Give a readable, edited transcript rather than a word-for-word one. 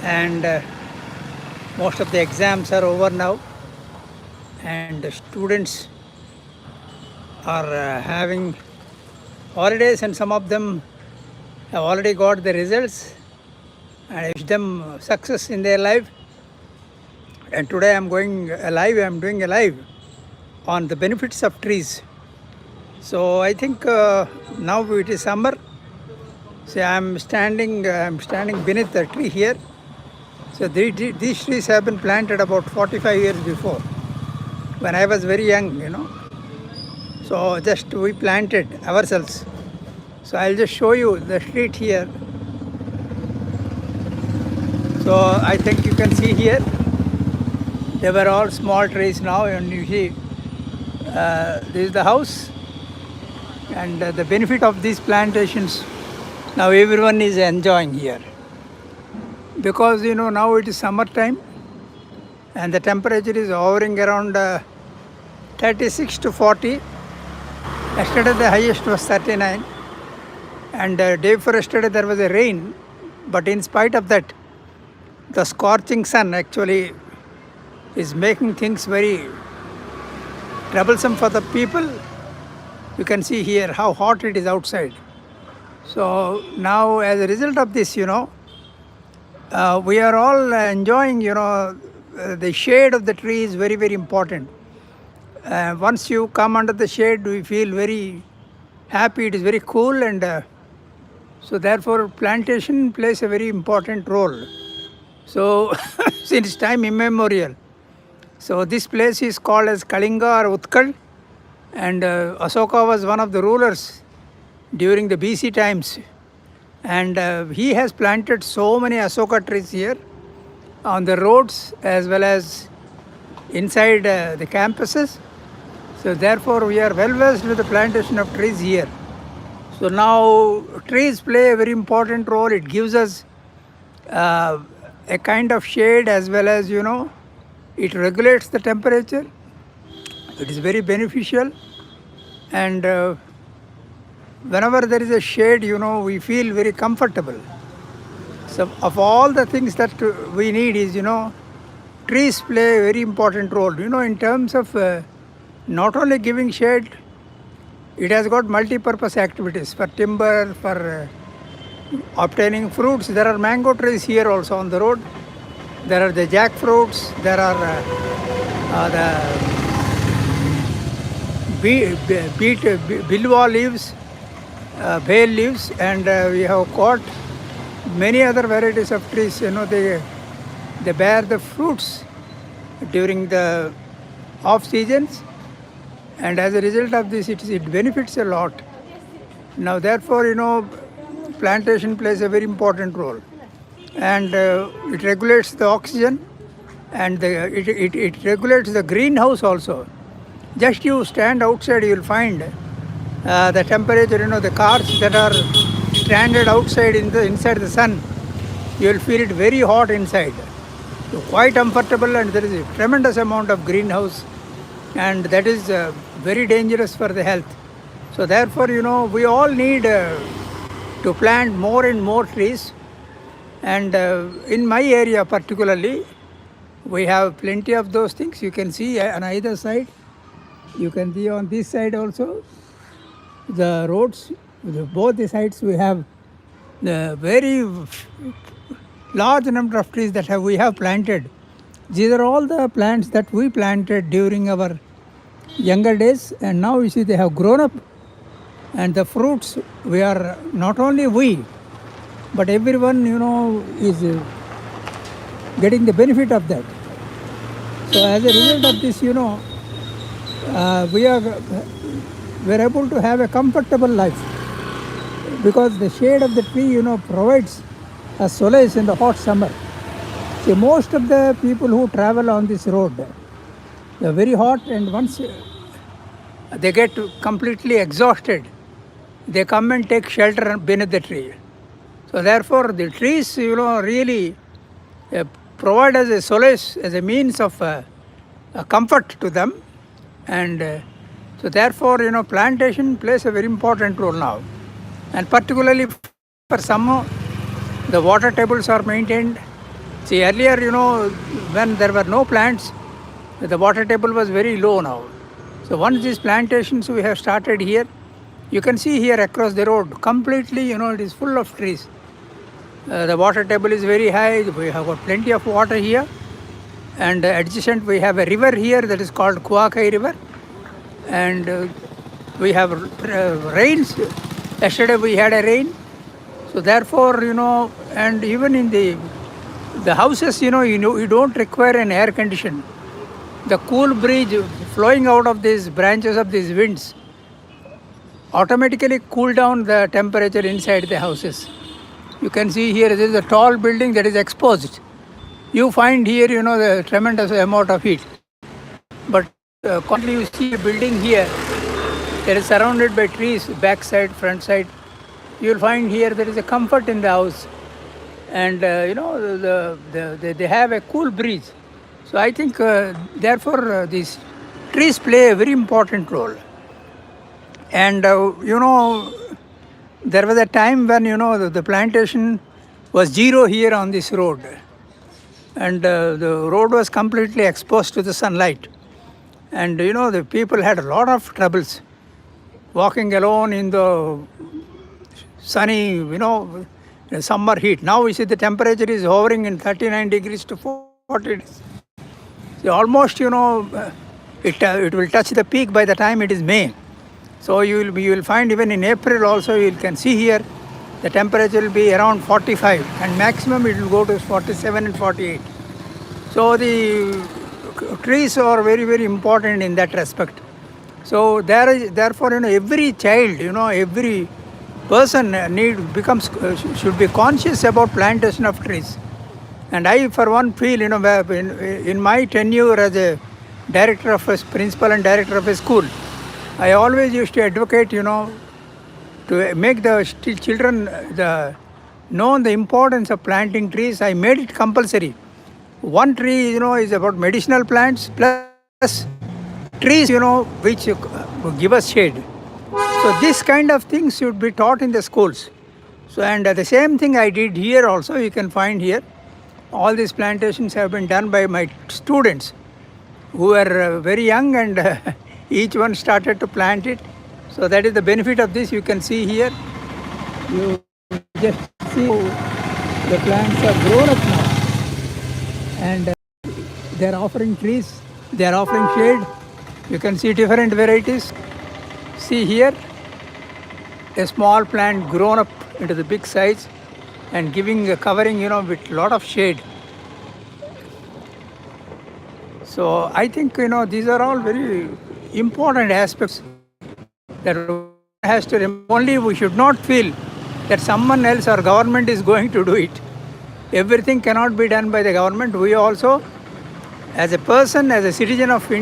and most of the exams are over now, and the students are having holidays, and some of them have already got the results. And I wish them success in their life. And today I'm doing a live on the benefits of trees. So I think now it is summer. So I'm standing beneath the tree here. So these trees have been planted about 45 years before, when I was very young. So just we planted ourselves. So I'll just show you the street here. So I think you can see here, they were all small trees now, and you see this is the house, and the benefit of these plantations, now everyone is enjoying here, because now it is summer time and the temperature is hovering around 36 to 40. Yesterday the highest was 39, and day before yesterday there was a rain, but in spite of that, the scorching sun actually is making things very troublesome for the people. You can see here how hot it is outside. So now, as a result of this, we are all enjoying, the shade of the tree is very, very important. Once you come under the shade, we feel very happy. It is very cool, and so therefore plantation plays a very important role. So since time immemorial. So this place is called as Kalinga or Utkal, and Asoka was one of the rulers during the BC times, and he has planted so many Asoka trees here on the roads as well as inside the campuses. So therefore we are well versed with the plantation of trees here. So now trees play a very important role. It gives us a kind of shade, as well as it regulates the temperature. It is very beneficial, and whenever there is a shade, we feel very comfortable. So of all the things that we need is, trees play a very important role, in terms of not only giving shade. It has got multi-purpose activities for timber, for obtaining fruits. There are mango trees here also on the road. There are the jackfruits. There are the bilwa leaves, bay leaves, and we have got many other varieties of trees. They bear the fruits during the off seasons, and as a result of this, it benefits a lot. Now, therefore, plantation plays a very important role, and it regulates the oxygen, and it regulates the greenhouse also. Just you stand outside, you will find the temperature. The cars that are stranded outside inside the sun, you will feel it very hot inside. So quite comfortable, and there is a tremendous amount of greenhouse, and that is very dangerous for the health. So therefore, we all need to plant more and more trees. And in my area particularly, we have plenty of those things. You can see on either side. You can see on this side also, the roads, both the sides we have the very large number of trees that we have planted. These are all the plants that we planted during our younger days, and now you see they have grown up, and the fruits, we are not only we, but everyone is getting the benefit of that. So as a result of this, we are able to have a comfortable life, because the shade of the tree provides a solace in the hot summer. See, most of the people who travel on this road, they are very hot, and once they get completely exhausted, they come and take shelter beneath the tree. So therefore the trees really provide as a solace, as a means of a comfort to them. And so therefore plantation plays a very important role now, and particularly for summer, the water tables are maintained, See, earlier, when there were no plants, the water table was very low now. So once these plantations we have started here, you can see here across the road, completely, it is full of trees. The water table is very high. We have got plenty of water here. And adjacent, we have a river here that is called Kuakai River. And we have rains. Yesterday we had a rain. So therefore, and even in the houses, you don't require an air condition. The cool breeze flowing out of these branches of these winds automatically cool down the temperature inside the houses. You can see here, there is a tall building that is exposed. You find here, the tremendous amount of heat. But currently you see a building here that is surrounded by trees, back side, front side. You will find here there is a comfort in the house. And, they have a cool breeze. So I think, therefore, these trees play a very important role. And, there was a time when, the plantation was zero here on this road. And the road was completely exposed to the sunlight. And, the people had a lot of troubles walking alone in the sunny, summer heat. Now we see the temperature is hovering in 39 degrees to 40 degrees. So almost, it will touch the peak by the time it is May. So you will find even in April also, you can see here, the temperature will be around 45 and maximum it will go to 47 and 48. So the trees are very, very important in that respect. So therefore, every child, every person should be conscious about plantation of trees. And I, for one, feel, in my tenure as a director of a principal and director of a school, I always used to advocate, to make the children know the importance of planting trees. I made it compulsory. One tree, is about medicinal plants plus trees, which give us shade. So this kind of things should be taught in the schools. So, and the same thing I did here also, you can find here. All these plantations have been done by my students who were very young, and each one started to plant it. So that is the benefit of this. You can see here. You just see the plants have grown up now. And they are offering trees. They are offering shade. You can see different varieties. See here, a small plant grown up into the big size and giving a covering, with lot of shade. So I think, these are all very important aspects that has to only. We should not feel that someone else or government is going to do it. Everything cannot be done by the government. We also, as a person, as a citizen of India,